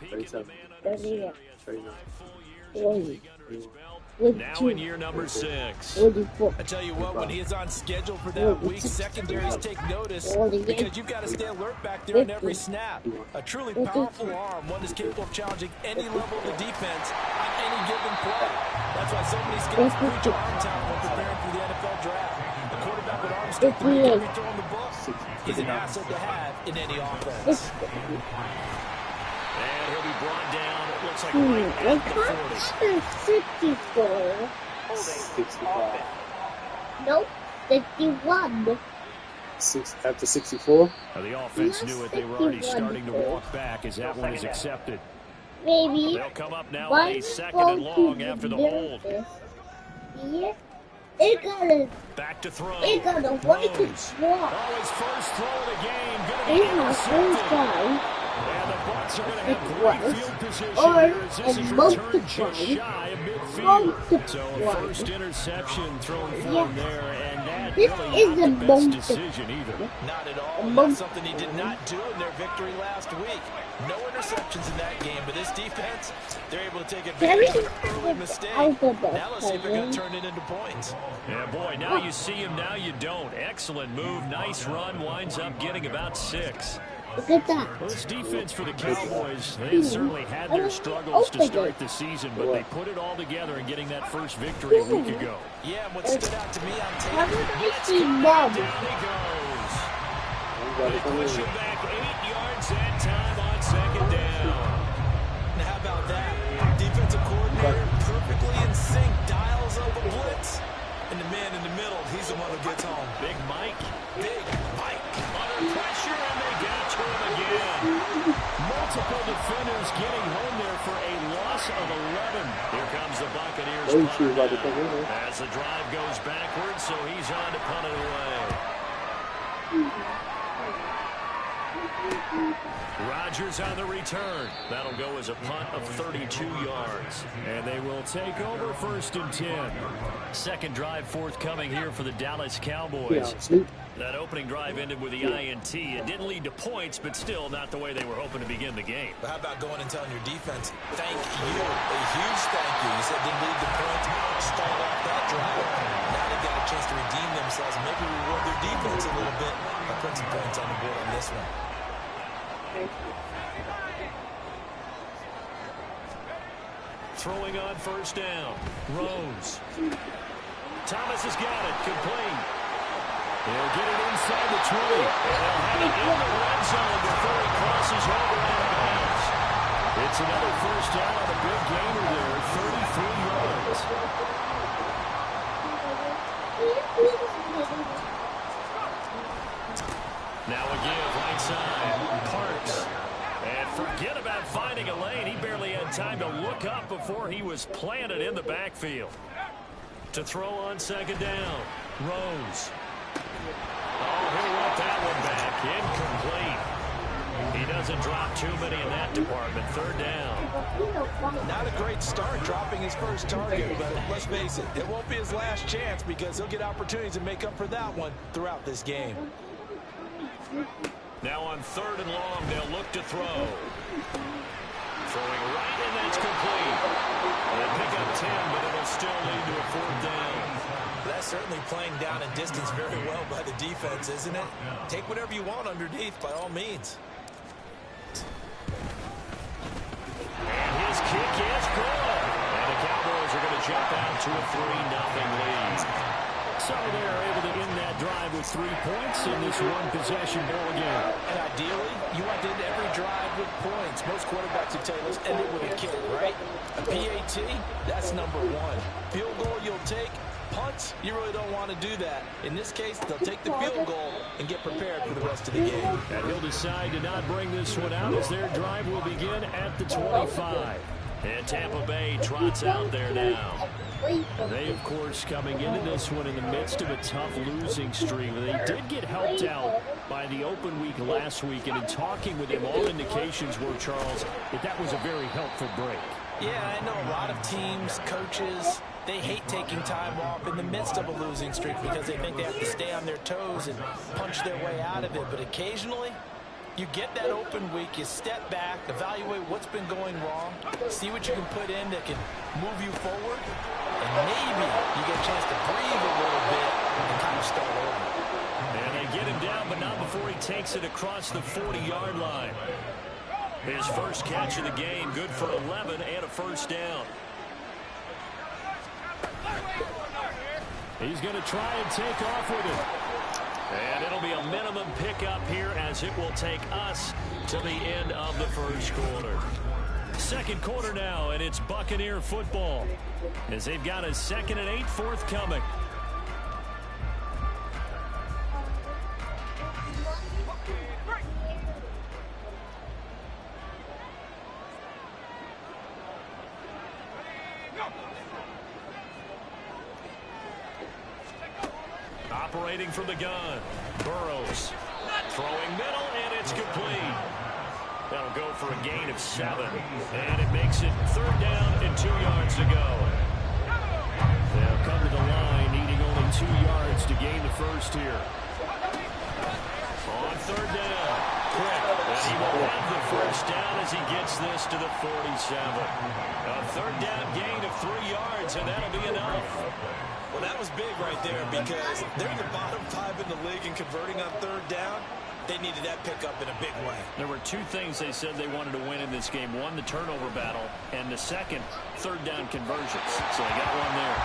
37. 38. 39. 40. 41. Now in year number 6. 44. I tell you what, when he is on schedule for that week, secondaries take notice because you've got to stay alert back there on every snap. A truly powerful arm, one that's capable of challenging any level of the defense on any given play. That's why so many scouts preach arm talent when preparing for the NFL draft. A quarterback with arm strength to make every throw in the book, he's an asset to have in any offense. And he'll be brought down, it looks like right at the 40. 64. 65. Nope, 61. After 64? Now the offense knew it. They were already starting to walk back as that one is accepted. Maybe. They'll come up now on a second and long after the hold. Yeah. It got a Back to throw. It got a white Rose. walk. Oh, his first throw of the game. Going to It's be my intercepted. first time. And the Bucs are going to have It great was. field position Or here as this is a returned just multiplied. shy of midfield. So a Multiplied. first interception thrown for Yeah. him there, and that This really is not a the best multiplied. decision either. Not at all. And that's something he did not do in their victory last week. No interceptions in that game, but this defense, they're able to take advantage of an early mistake. Now let's see if they're going to turn it into points. Yeah, boy, now you see him, now you don't. Excellent move, nice run, winds up getting about 6. Look at that. Well, this defense for the Cowboys, they certainly had their struggles to start the season, but they put it all together in getting that first victory a week ago. Yeah, and what stood out to me on tape, How did I see Mom? Down he goes. They push him back 8 yards that time on second down. and how about that? Defensive coordinator perfectly in sync, dials up a blitz, and the man in the middle, he's the one who gets home. Big Mike. Big Mike. Under pressure, and they got to him again. Multiple defenders getting home there for a loss of 11. Here comes the Buccaneers. Oh, she was about to punter come in now. As the drive goes backwards, so he's on to punt it away. Rodgers on the return. That'll go as a punt of 32 yards. And they will take over 1st and 10. Second drive forthcoming here for the Dallas Cowboys. That opening drive ended with the INT. It didn't lead to points, but still not the way they were hoping to begin the game. But how about going and telling your defense, thank you, a huge thank you. You said didn't lead the points, start off that drive. Now they've got a chance to redeem themselves and maybe reward their defense a little bit by putting some points on the board on this one. Throwing on 1st down. Rose. Thomas has got it. Complete. They'll get it inside the 20. And they'll have it in the red zone before he crosses over out of bounds. It's another 1st down on a big gainer there. 33 yards. Now again, right side. Parks. And forget about finding a lane. He barely had time to look up before he was planted in the backfield. To throw on 2nd down. Rose. Oh, he'll want that one back. Incomplete. He doesn't drop too many in that department. 3rd down. Not a great start dropping his first target, but let's face it, it won't be his last chance because he'll get opportunities to make up for that one throughout this game. Now on 3rd and long, they'll look to throw. Throwing right, and that's complete. They'll pick up 10, but it'll still lead to a 4th down. That's certainly playing down in distance very well by the defense, isn't it? Take whatever you want underneath by all means. And his kick is good. And the Cowboys are going to jump out to a 3-0 lead. So they're able to end that drive with 3 points in this one-possession ball game. And ideally, you want to end every drive with points. Most quarterbacks would tell us end it with a kick, right? A PAT, that's number 1. Field goal you'll take. Punts, you really don't want to do that. In this case, they'll take the field goal and get prepared for the rest of the game. And he'll decide to not bring this one out as their drive will begin at the 25. And Tampa Bay trots out there now. They, of course, coming into this one in the midst of a tough losing streak. They did get helped out by the open week last week, and in talking with him, all indications were, Charles, that was a very helpful break. Yeah, I know a lot of teams, coaches, they hate taking time off in the midst of a losing streak because they think they have to stay on their toes and punch their way out of it. But occasionally, You get that open week, you step back, evaluate what's been going wrong, see what you can put in that can move you forward, and maybe you get a chance to breathe a little bit and kind of start over. And they get him down, but not before he takes it across the 40-yard line. His first catch of the game, good for 11 and a first down. He's going to try and take off with it. And it'll be a minimum pickup here as it will take us to the end of the first quarter. Second quarter now, and it's Buccaneer football as they've got a 2nd and 8 forthcoming. Operating from the gun, Burrows throwing middle, and it's complete. That'll go for a gain of 7, and it makes it 3rd down and 2 yards to go. They'll come to the line, needing only 2 yards to gain the first here. On 3rd down, quick, and he will have the first down as he gets this to the 47. A 3rd down gain of 3 yards, and that'll be enough. Well, that was big right there because they're in the bottom 5 in the league and converting on 3rd down. They needed that pickup in a big way. There were 2 things they said they wanted to win in this game. One, the turnover battle, and the second, 3rd down conversions. So they got one there.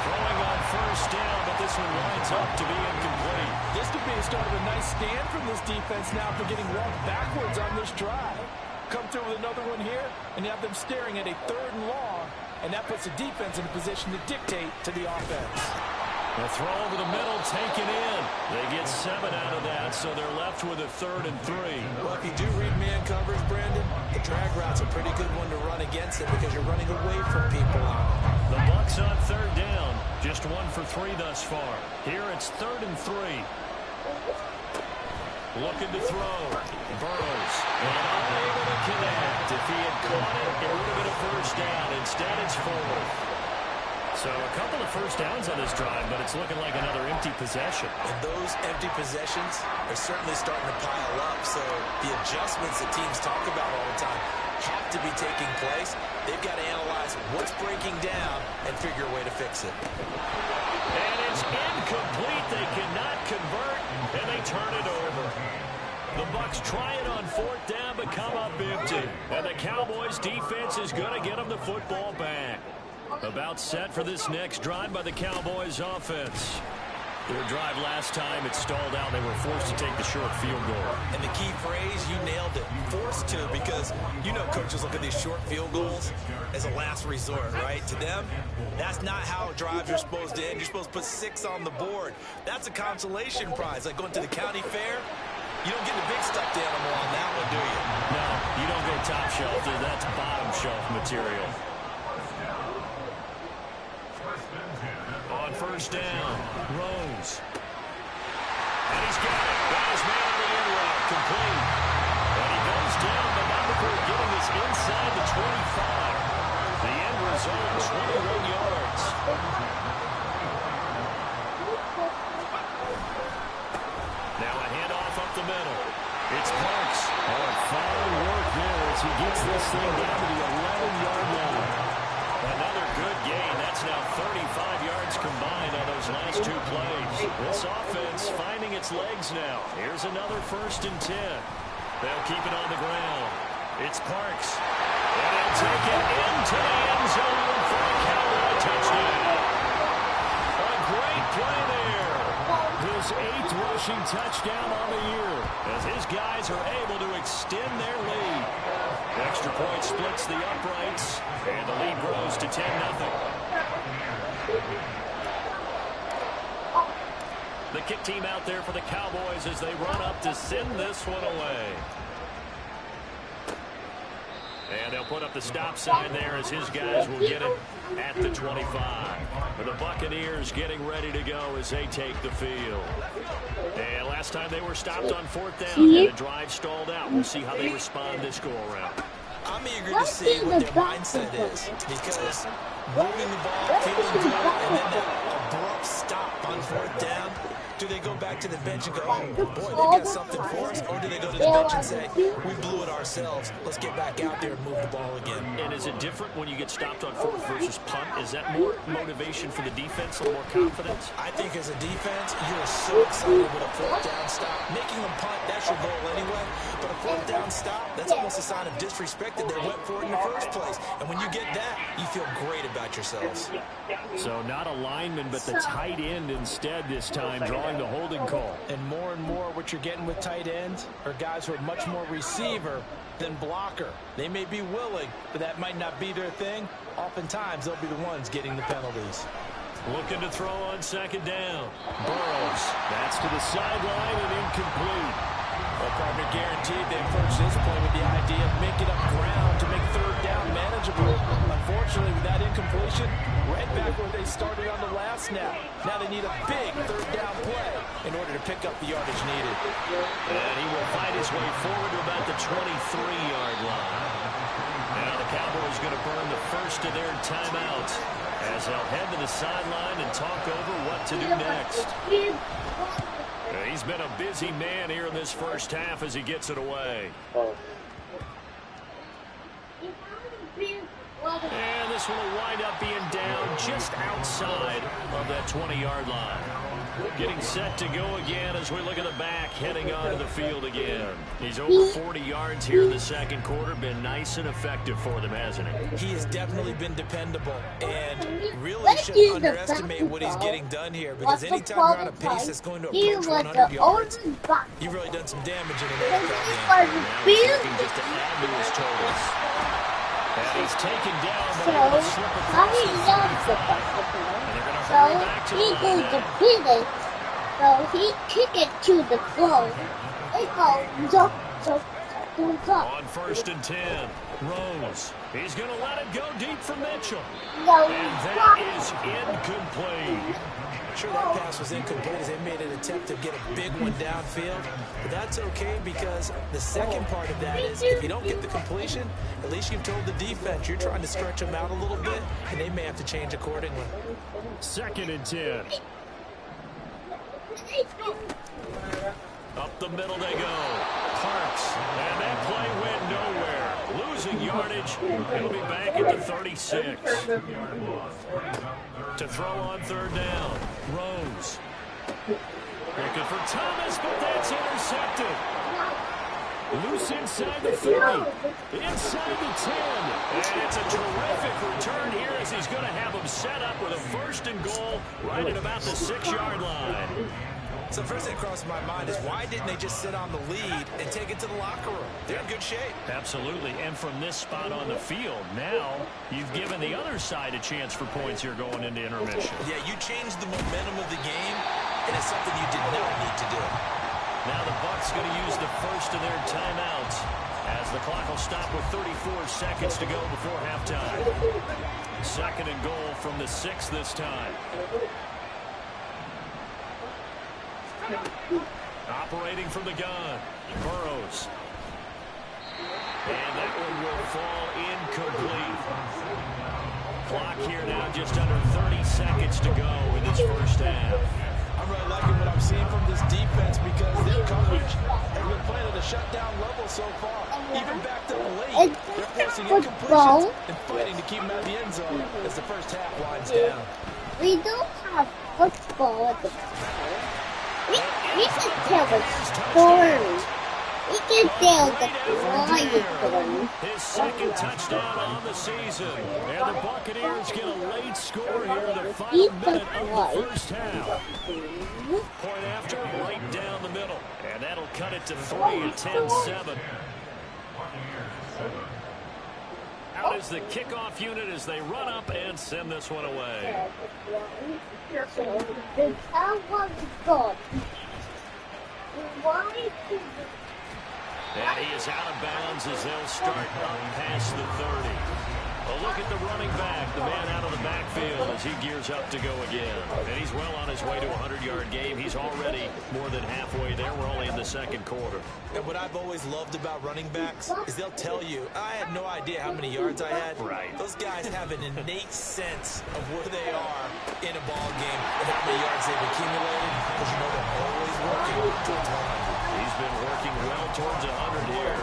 Throwing on first down, but this one winds up to be incomplete. This could be a start of a nice stand from this defense now for getting walked backwards on this drive. Come through with another one here, and you have them staring at a 3rd and long, and that puts the defense in a position to dictate to the offense. The throw over the middle taken in. They get 7 out of that, so they're left with a 3rd and 3. Well, if you do read man coverage, Brandon, the drag route's a pretty good one to run against it because you're running away from people on it. The Bucs on 3rd down. Just 1 for 3 thus far. Here it's 3rd and 3. Looking to throw. Burrows. And unable to connect. If he had caught it, it would have been a first down. Instead, it's 4th. So a couple of first downs on this drive, but it's looking like another empty possession. And those empty possessions are certainly starting to pile up. So the adjustments that teams talk about all the time have to be taking place. They've got to analyze what's breaking down and figure a way to fix it. And it's incomplete. They cannot convert, and they turn it over. The Bucs try it on 4th down, but come up empty. And the Cowboys' defense is going to get them the football back. About set for this next drive by the Cowboys offense. Their drive last time, it stalled out. They were forced to take the short field goal. And the key phrase, you nailed it, forced to, because you know coaches look at these short field goals as a last resort, right? To them, that's not how drives are supposed to end. You're supposed to put 6 on the board. That's a consolation prize, like going to the county fair. You don't get the big stuffed animal on that one, do you? No, you don't go top shelf. That's bottom shelf material. On first down, Rose. And he's got it. Got his man on the end route. Complete. And he goes down, but not before getting this inside the 25. The end result, 21 yards. Now a handoff up the middle. It's Parks. Oh, fine work there as he gets this thing down to the 11-yard line. Another good gain. That's now 35 yards combined on those last 2 plays. This offense finding its legs now. Here's another 1st and 10. They'll keep it on the ground. It's Parks. And they'll take it into the end zone for a Cowboy touchdown. A great play there. His 8th rushing touchdown on the year as his guys are able to extend their lead. Extra point splits the uprights, and the lead grows to 10-0. The kick team out there for the Cowboys as they run up to send this one away. And they'll put up the stop sign there as his guys will get it at the 25. The Buccaneers getting ready to go as they take the field. And last time they were stopped on 4th down and the drive stalled out. We'll see how they respond this go-around. I'm eager to see what their mindset is because moving the ball, feeling good, and then that abrupt stop on 4th down, Do they go back to the bench and go, oh, boy, they got something for us? Or do they go to the bench and say, we blew it ourselves. Let's get back out there and move the ball again. And is it different when you get stopped on fourth versus punt? Is that more motivation for the defense, a little more confidence? I think as a defense, you're so excited with a fourth down stop. Making them punt, that's your goal anyway. But a fourth down stop, that's almost a sign of disrespect that they went for it in the first place. And when you get that, you feel great about yourselves. So not a lineman, but the tight end instead this time, drawing the holding call. And more, what you're getting with tight ends are guys who are much more receiver than blocker. They may be willing, but that might not be their thing. Oftentimes, they'll be the ones getting the penalties. Looking to throw on second down. Burrows. That's to the sideline and incomplete. Well, partner, guaranteed they approach this point with the idea of making up ground to make third down manageable. Unfortunately, with that incompletion, right back where they started on the last snap. Now they need a big third down play in order to pick up the yardage needed. And he will fight his way forward to about the 23-yard line. Now the Cowboys going to burn the first of their timeouts as they'll head to the sideline and talk over what to do next. He's been a busy man here in this first half as he gets it away. And this one will wind up being down just outside of that 20-yard line. Getting set to go again as we look at the back, heading onto the field again. He's over 40 yards here in the second quarter. Been nice and effective for them, hasn't he? He has definitely been dependable and really shouldn't underestimate what he's getting done here, because anytime you're on a pace that's going to approach 100 yards, you've really done some damage in an NFL game. Now he's looking just to add to his totals. And he's taken down, but he'll slip across the 35. So he goes to pin it. So he kick it to the floor. It goes on first and 10, Rose. He's going to let it go deep for Mitchell. No, and that is incomplete. Sure, that pass was incomplete as they made an attempt to get a big one downfield. But that's okay, because the second part of that is if you don't get the completion, at least you've told the defense you're trying to stretch them out a little bit, and they may have to change accordingly. Second and 10. Up the middle they go. Parks. And that play went nowhere. Losing yardage. He'll be back at the 36. To throw on third down. Rose. Looking for Thomas, but that's intercepted. Loose inside the 30. Inside the 10. And it's a terrific return here as he's going to have him set up with a first and goal right at about the 6-yard line. So first thing that crossed my mind is why didn't they just sit on the lead and take it to the locker room? They're in good shape. Absolutely. And from this spot on the field, now you've given the other side a chance for points here going into intermission. Yeah, you changed the momentum of the game, and it's something you did not need to do. Now the Bucs going to use the first of their timeouts as the clock will stop with 34 seconds to go before halftime. Second and goal from the 6 this time. Operating from the gun, Burrows. And that one will fall incomplete. Clock here now just under 30 seconds to go in this first half. I'm really liking what I'm seeing from this defense because their coverage has been playing at a shutdown level so far. Even backed up late, they're forcing incompletions and fighting to keep them out of the end zone as the first half winds down. We don't have football at the we can tell a story. We can tell the story. His second touchdown on the season. And the Buccaneers get a late score here in the final minute of the first half. Point after, right down the middle. And that'll cut it to 3 at 10-7. Out is the kickoff unit as they run up and send this one away. And he is out of bounds as they'll start up past the 30. A look at the running back, the man out of the backfield as he gears up to go again. And he's well on his way to a 100-yard game. He's already more than halfway there. We're only in the second quarter. And what I've always loved about running backs is they'll tell you, I had no idea how many yards I had. Right. Those guys have an innate sense of where they are in a ball game and how many yards they've accumulated, because you know they're always working towards 100. He's been working well towards 100 here.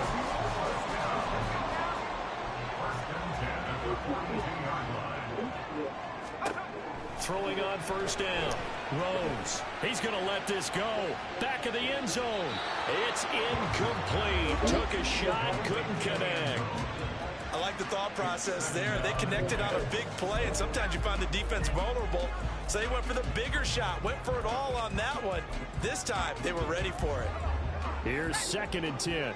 Throwing on first down. Rose. He's going to let this go. Back of the end zone. It's incomplete. Took a shot, couldn't connect. I like the thought process there. They connected on a big play, and sometimes you find the defense vulnerable. So they went for the bigger shot, went for it all on that one. This time, they were ready for it. Here's 2nd and 10.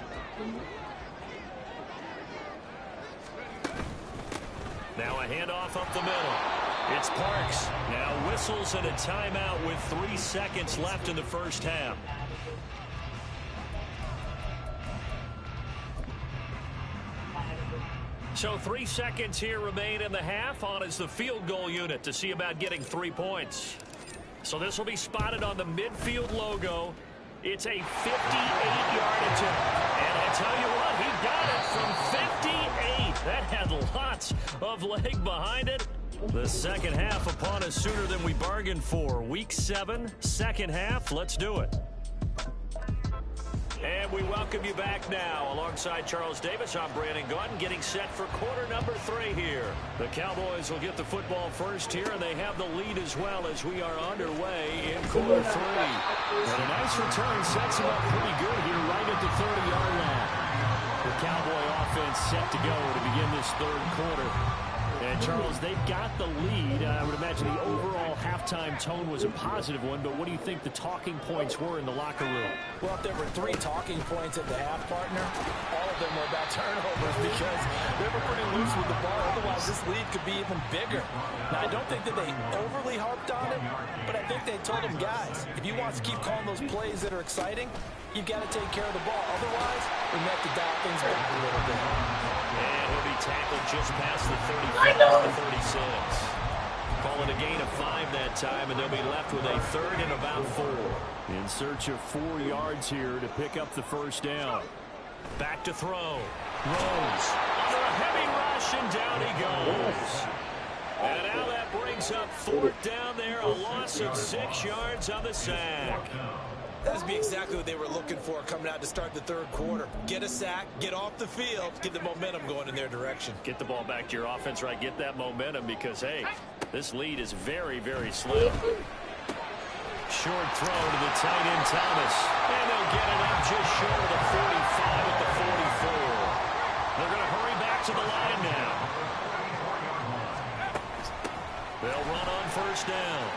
Now a handoff up the middle. It's Parks. Now whistles and a timeout with 3 seconds left in the first half. So 3 seconds here remain in the half. On is the field goal unit to see about getting 3 points. So this will be spotted on the midfield logo. It's a 58-yard attempt. And I tell you what, he got it from 58. That had lots of leg behind it. The second half upon us sooner than we bargained for. Week 7, second half. Let's do it. And we welcome you back now. Alongside Charles Davis, I'm Brandon Gunn, getting set for quarter number 3 here. The Cowboys will get the football first here, and they have the lead as well as we are underway in quarter 3. And a nice return sets them up pretty good here right at the 30-yard line. The Cowboy offense set to go to begin this third quarter. And, Charles, they've got the lead. I would imagine the overall halftime tone was a positive one, but what do you think the talking points were in the locker room? Well, if there were 3 talking points at the half, partner, all of them were about turnovers because they were pretty loose with the ball. Otherwise, this lead could be even bigger. Now, I don't think that they overly harped on it, but I think they told them, guys, if you want to keep calling those plays that are exciting, you've got to take care of the ball. Otherwise, we have to dial things back a little bit. And he'll be tackled just past the 35 to 36. Call it a gain of 5 that time, and they'll be left with a 3rd and about 4. In search of 4 yards here to pick up the first down. Back to throw. Rose under a heavy rush, and down he goes. And now that brings up 4th down there, a loss of 6 yards on the sack. That would be exactly what they were looking for coming out to start the third quarter. Get a sack, get off the field, get the momentum going in their direction. Get the ball back to your offense, right? Get that momentum because, hey, this lead is very, very slim. Short throw to the tight end, Thomas. And they'll get it up just short of the 45 at the 44. They're going to hurry back to the line now. They'll run on first down.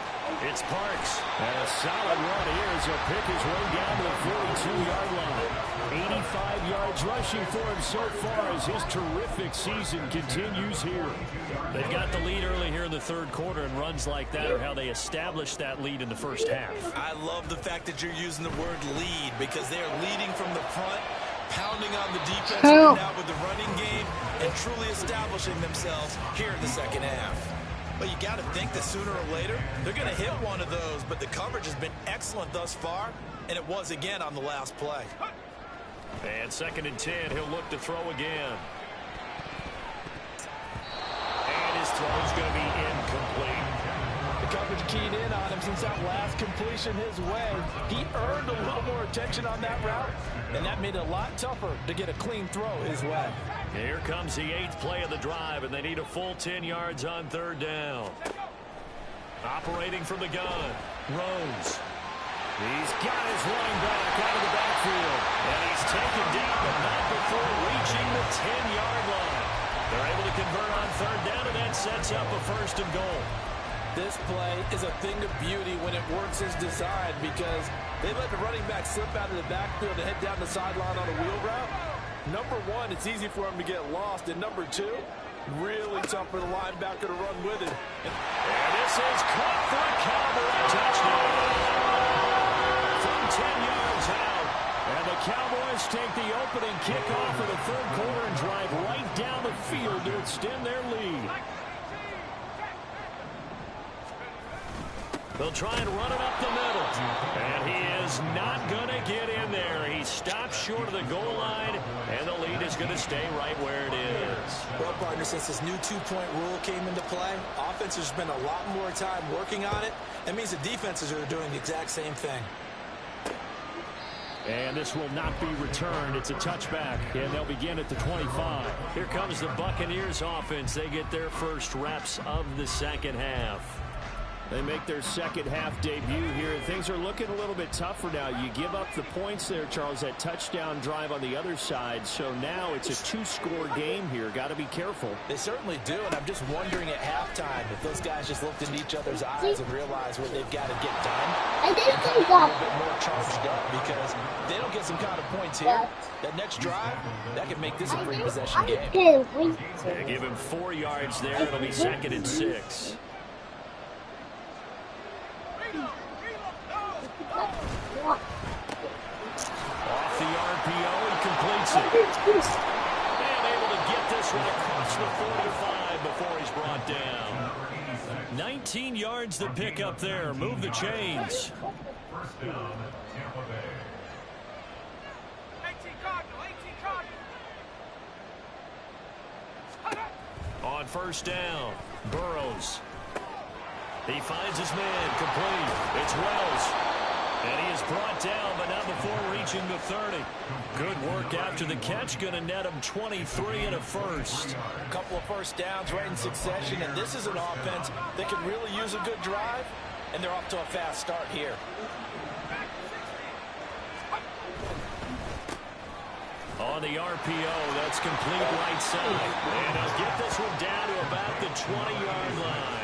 It's Parks. And a solid run here as he'll pick his way down to the 42-yard line. 85 yards rushing for him so far as his terrific season continues here. They've got the lead early here in the third quarter, and runs like that are how they established that lead in the first half. I love the fact that you're using the word lead because they are leading from the front, pounding on the defense right now with the running game, and truly establishing themselves here in the second half. But you got to think that sooner or later, they're going to hit one of those. But the coverage has been excellent thus far, and it was again on the last play. And 2nd and 10, he'll look to throw again. And his throw's going to be incomplete. The coverage keyed in on him since that last completion his way. He earned a little more attention on that route, and that made it a lot tougher to get a clean throw his way. Here comes the 8th play of the drive, and they need a full 10 yards on third down. Operating from the gun, Rose. He's got his running back out of the backfield, and he's taken down, but not before reaching the 10-yard line. They're able to convert on third down, and that sets up a 1st and goal. This play is a thing of beauty when it works as designed because they let the running back slip out of the backfield and head down the sideline on a wheel route. Number one, it's easy for him to get lost. And number two, really tough for the linebacker to run with it. And this is caught for a Cowboy touchdown. From 10 yards out. And the Cowboys take the opening kickoff of the third quarter and drive right down the field to extend their lead. They'll try and run it up the middle. And he is not going to get in there. He stops short of the goal line, and the lead is going to stay right where it is. Well, partner, since this new two-point rule came into play, offense has spent a lot more time working on it. That means the defenses are doing the exact same thing. And this will not be returned. It's a touchback, and they'll begin at the 25. Here comes the Buccaneers offense. They get their first reps of the second half. They make their second half debut here, and things are looking a little bit tougher now. You give up the points there, Charles, that touchdown drive on the other side. So now it's a two-score game here. Got to be careful. They certainly do, and I'm just wondering at halftime if those guys just looked into each other's eyes and realized what they've got to get done. I think they got a little bit more charged up because they don't get some kind of points here. That next drive, that could make this a three-possession game. They give him 4 yards there. It'll be 2nd and 6. Off the RPO, he completes it. And able to get this one across the 45 before he's brought down. 19 yards to pick up there. Move the chains. On first down, Burrows. He finds his man, complete. It's Wells. And he is brought down, but not before reaching the 30. Good work after the catch. Going to net him 23 and a first. A couple of first downs right in succession, and this is an offense that can really use a good drive, and they're off to a fast start here. On the RPO, that's complete right side. And he'll get this one down to about the 20-yard line.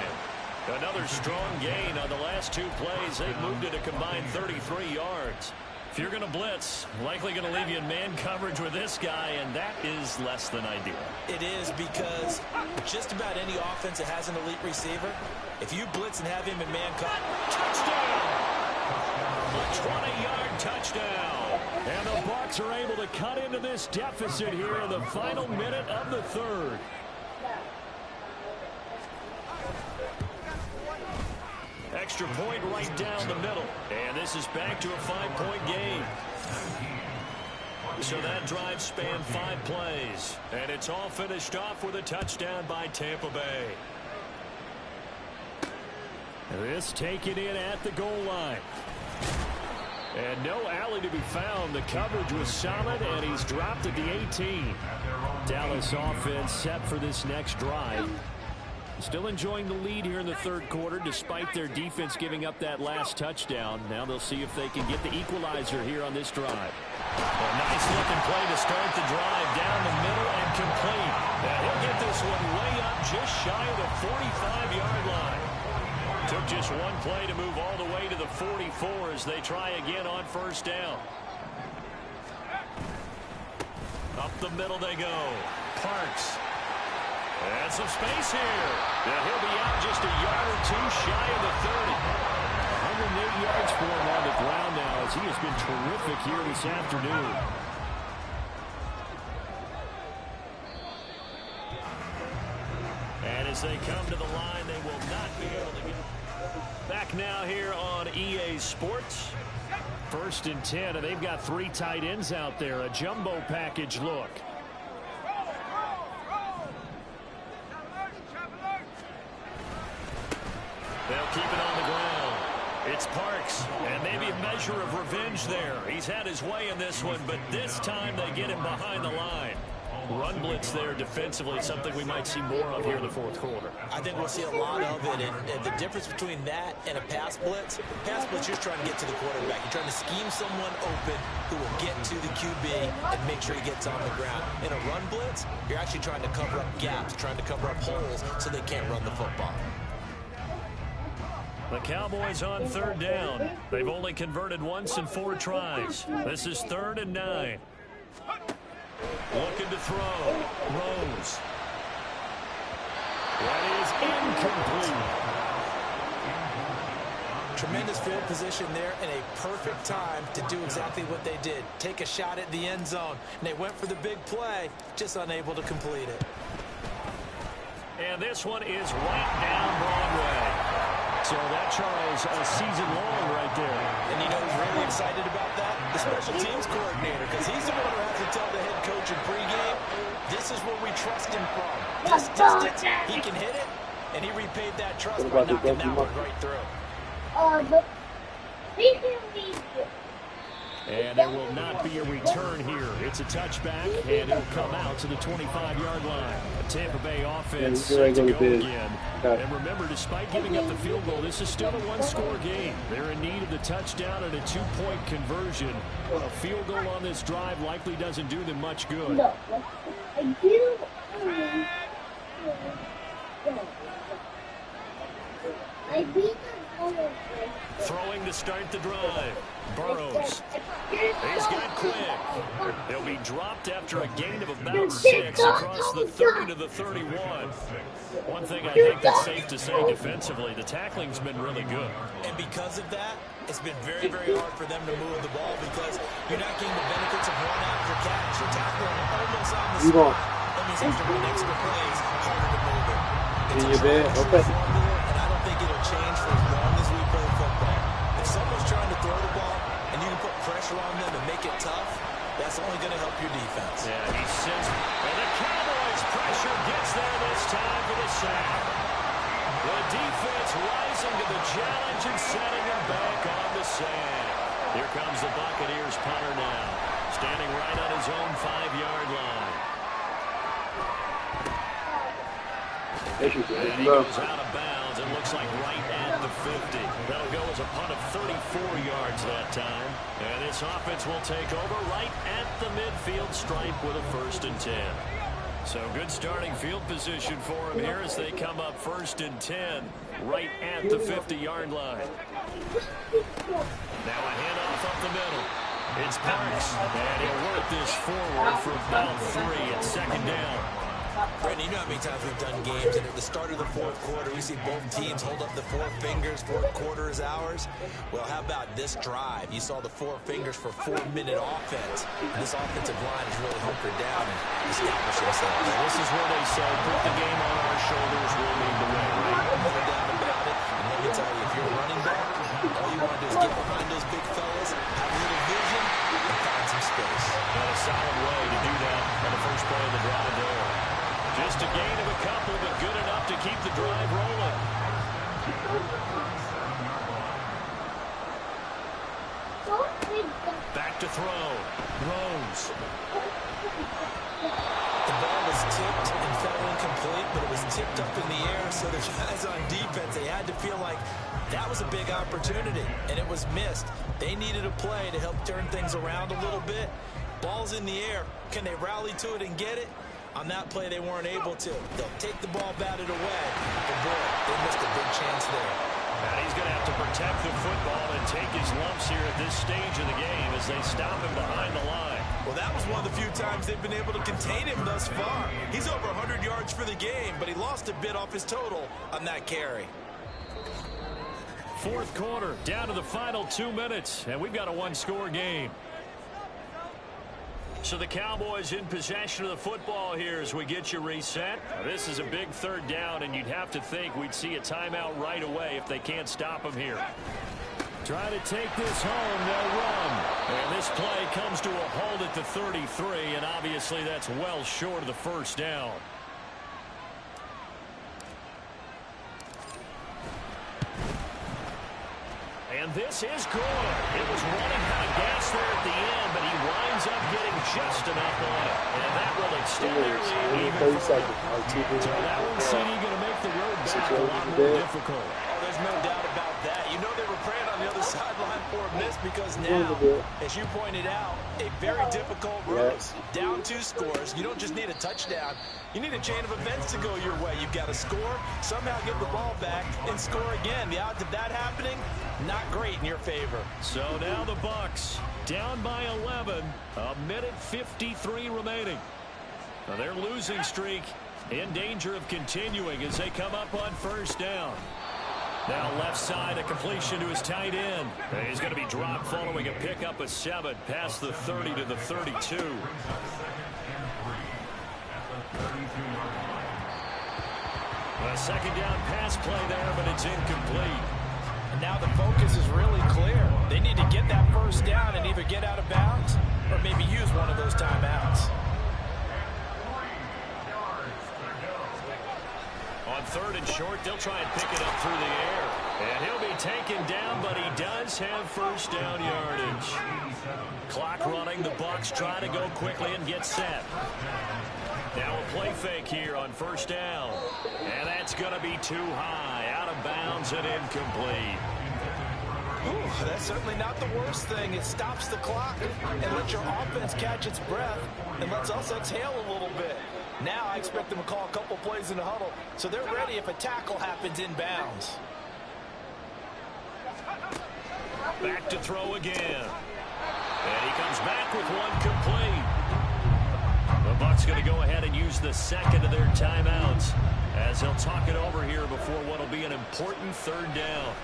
Another strong gain on the last 2 plays. They've moved it a combined 33 yards. If you're going to blitz, likely going to leave you in man coverage with this guy, and that is less than ideal. It is, because just about any offense that has an elite receiver, if you blitz and have him in man coverage, touchdown! A 20-yard touchdown. And the Bucs are able to cut into this deficit here in the final minute of the third. Extra point right down the middle. And this is back to a 5-point game. So that drive spanned 5 plays. And it's all finished off with a touchdown by Tampa Bay. This taken in at the goal line. And no alley to be found. The coverage was solid, and he's dropped at the 18. Dallas offense set for this next drive. Still enjoying the lead here in the third quarter, despite their defense giving up that last touchdown. Now they'll see if they can get the equalizer here on this drive. A nice looking play to start the drive down the middle and complete. Now he'll get this one way up just shy of the 45-yard line. Took just one play to move all the way to the 44 as they try again on first down. Up the middle they go. Parks. And some space here. And he'll be out just a yard or 2 shy of the 30. 108 yards for him on the ground now as he has been terrific here this afternoon. And as they come to the line, they will not be able to get back now here on EA Sports. 1st and 10, and they've got 3 tight ends out there. A jumbo package look. They'll keep it on the ground. It's Parks, and maybe a measure of revenge there. He's had his way in this one, but this time they get him behind the line. Run blitz there defensively, something we might see more of here in the fourth quarter. I think we'll see a lot of it, and the difference between that and a pass blitz, you're just trying to get to the quarterback. You're trying to scheme someone open who will get to the QB and make sure he gets on the ground. In a run blitz, you're actually trying to cover up gaps, trying to cover up holes so they can't run the football. The Cowboys on 3rd down. They've only converted once in 4 tries. This is 3rd and 9. Looking to throw. Rose. That is incomplete. Tremendous field position there and a perfect time to do exactly what they did. Take a shot at the end zone. And they went for the big play, just unable to complete it. And this one is right down Broadway. So that, Charles, a season long right there. And you know who's really excited about that? The special teams coordinator, because he's the one who has to tell the head coach in pregame, this is where we trust him from. This distance, he can hit it, and he repaid that trust by knocking that one right through. And there will not be a return here. It's a touchback, and it'll come out to the 25-yard line. A Tampa Bay offense set to go again. And remember, despite giving up the field goal, this is still a one-score game. They're in need of the touchdown and a two-point conversion. A field goal on this drive likely doesn't do them much good. Throwing to start the drive. Burrows. He's got quick. He'll be dropped after a gain of about 6 across the 30 to the 31. One thing I think that's safe to say defensively, the tackling's been really good. And because of that, it's been very, very hard for them to move the ball because you're not getting the benefits of one after catch. You're tackling almost on the spot. That means after one extra plays, harder to move it. It's a formula, and I don't think it'll change for as long as we play football. If someone's trying to throw the ball and you can put pressure on them and make it tough, that's only going to help your defense. Yeah, he sends, and the Cowboys' pressure gets there this time for the sack. The defense rising to the challenge and setting them back on the sand. Here comes the Buccaneers punter now, standing right on his own 5-yard line. And he goes out of bounds. It looks like right at the 50. That'll go as a punt of 34 yards that time. And this offense will take over right at the midfield stripe with a 1st and 10. So good starting field position for him here as they come up 1st and 10 right at the 50-yard line. Now a handoff up the middle. It's Parks, and he'll work this forward for about 3 at 2nd down. Brandon, you know how many times we've done games, and at the start of the 4th quarter, we see both teams hold up the 4 fingers, 4th quarter is ours. Well, how about this drive? You saw the 4 fingers for 4-minute offense. And this offensive line is really hunkered down and establishing themselves. And this is where they say, put the game on our shoulders, we'll lead the way, right? No doubt about it. And let me tell you, if you're a running back, all you want to do is get behind those big fellas, have a little vision, and find some space. And a solid way to do that on the first play of the drive there. Just a gain of a couple, but good enough to keep the drive rolling. Back to throw. Throws. The ball was tipped and fell incomplete, but it was tipped up in the air, so the guys on defense, they had to feel like that was a big opportunity, and it was missed. They needed a play to help turn things around a little bit. Ball's in the air. Can they rally to it and get it? On that play, they weren't able to. They'll take the ball batted away. But boy, they missed a big chance there. And he's going to have to protect the football and take his lumps here at this stage of the game as they stop him behind the line. Well, that was one of the few times they've been able to contain him thus far. He's over 100 yards for the game, but he lost a bit off his total on that carry. 4th quarter, down to the final 2 minutes, and we've got a 1-score game. So the Cowboys in possession of the football here as we get you reset. This is a big 3rd down, and you'd have to think we'd see a timeout right away if they can't stop them here. Try to take this home, they'll run. And this play comes to a halt at the 33, and obviously that's well short of the 1st down. And this is good. It was running out of gas there at the end, but he winds up getting just enough on it. And that will extend their lead even further. So that one CD going to make the road back a lot more difficult. Oh, there's no doubt about that. You know they were praying on the other sideline for a miss because now, as you pointed out, a very difficult road. Down 2 scores. You don't just need a touchdown. You need a chain of events to go your way. You've got to score, somehow get the ball back, and score again. The odds of that happening, not great in your favor. So now the Bucs down by 11. A minute 53 remaining. Now their losing streak in danger of continuing as they come up on 1st down. Now left side, a completion to his tight end. He's going to be dropped following a pickup of 7 past the 30 to the 32. A second down pass play there, but it's incomplete. And now the focus is really clear. They need to get that first down and either get out of bounds or maybe use one of those timeouts. On 3rd and short, they'll try and pick it up through the air. And he'll be taken down, but he does have first down yardage. Clock running. The Bucs try to go quickly and get set. Now a play fake here on first down. And that's going to be too high. Out of bounds and incomplete. Ooh, that's certainly not the worst thing. It stops the clock and lets your offense catch its breath and lets us exhale a little bit. Now I expect them to call a couple plays in the huddle, so they're ready if a tackle happens inbounds. Back to throw again. And he comes back with one complete. The Bucs going to go ahead and use the second of their timeouts as they'll talk it over here before what will be an important 3rd down.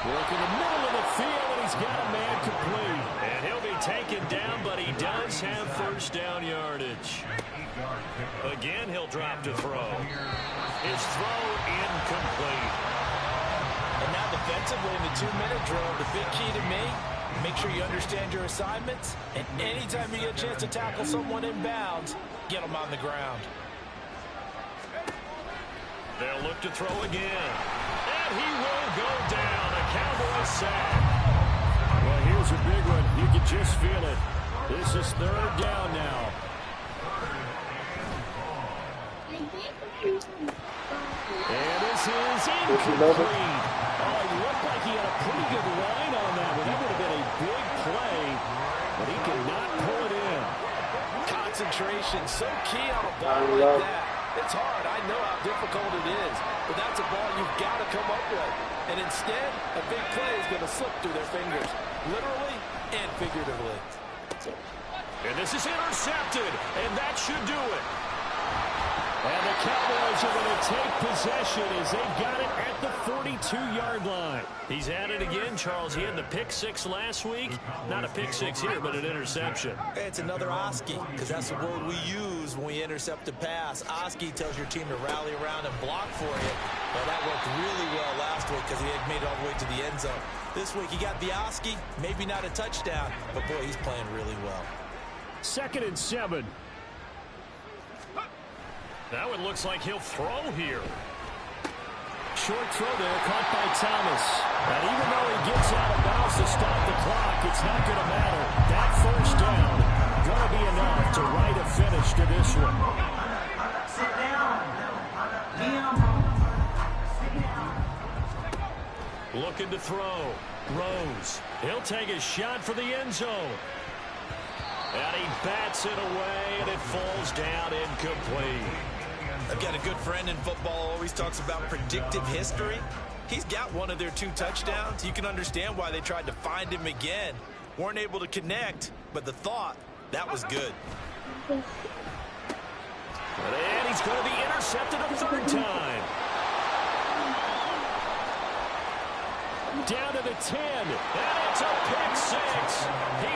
Work in the middle of the field, and he's got a man complete. And he'll be taken down, but he does have first down yardage. Again, he'll drop to throw. His throw incomplete. And now defensively in the 2-minute drill, the big key to me, make sure you understand your assignments, and anytime you get a chance to tackle someone in bounds, get them on the ground. They'll look to throw again. And he will go down. A Cowboy sack. Well, here's a big one. You can just feel it. This is 3rd down now. And this is incomplete. Oh, he looked like he had a pretty good line on that one. That would have been a big play, but he could not pull it in. Concentration so key on a ball like that. It's hard. I know how difficult it is, but that's a ball you've got to come up with. And instead, a big play is going to slip through their fingers, literally and figuratively. And this is intercepted, and that should do it. And the Cowboys are going to take possession as they've got it at the 42-yard line. He's at it again, Charles. He had the pick 6 last week. Not a pick 6 here, but an interception. It's another Oski, because that's the word we use when we intercept a pass. Oski tells your team to rally around and block for you. Well, that worked really well last week because he had made it all the way to the end zone. This week he got the Oski, maybe not a touchdown, but boy, he's playing really well. 2nd and 7. Now it looks like he'll throw here. Short throw there, caught by Thomas. And even though he gets out of bounds to stop the clock, it's not going to matter. That first down going to be enough to write a finish to this one. Sit down. Looking to throw. Rose. He'll take a shot for the end zone. And he bats it away, and it falls down incomplete. I've got a good friend in football, always talks about predictive history. He's got one of their 2 touchdowns. You can understand why they tried to find him again. Weren't able to connect, but the thought, that was good. And he's going to be intercepted a 3rd time. Down to the 10, and it's a pick 6. He